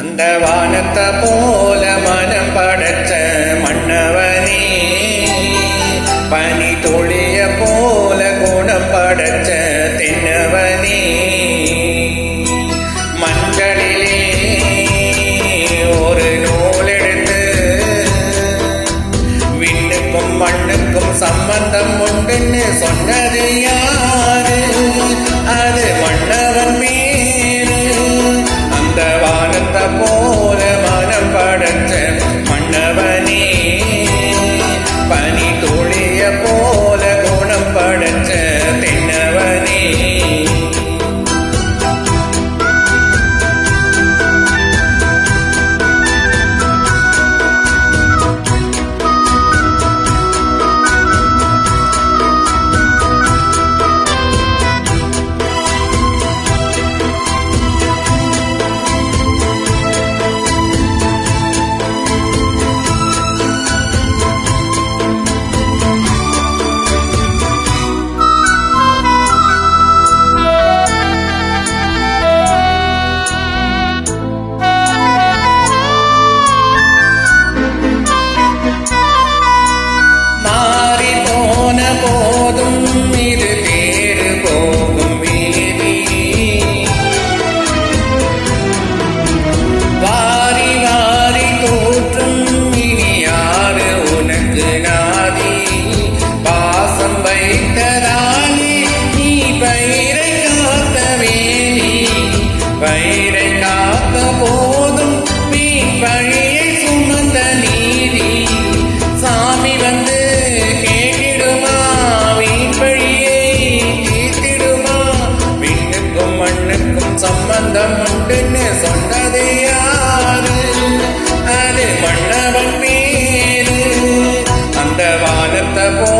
அந்த வானத்தை போல மனம் படைச்ச மன்னவனே, பனி தொழிய போல குணம் படைச்ச தென்னவனே, மஞ்சளிலே ஒரு நூல் எடுத்து விண்ணுக்கும் மண்ணுக்கும் சம்பந்தம் உண்டுன்னு சொன்னது யாரு? அது மன்னவன் மேரு. அந்த வானத்தை போல மனம் படைச்ச மன்னவனே, பனி துளிய போல குணம் படைச்ச தென்னவனே. இது தேறு போகும் வீதி, வாரி வாரி தோற்றும் இனி யாரு உனக்கு நாதி? பாசம் வைத்ததானே நீ பயிரை காத்த வேலி, பயிரை காத்த போதும் வீண் பழியை சுமந்த நீதி. சாமி வந்து கேட்டிடுமா, வீண் பழியை தீர்த்திடுமா? விண்ணுக்கும் மண்ணுக்கும் சம்பந்தம் உண்டுன்னு சொன்னது யாரு? அது மன்னவன் பேரு. அந்த வானத்தை போ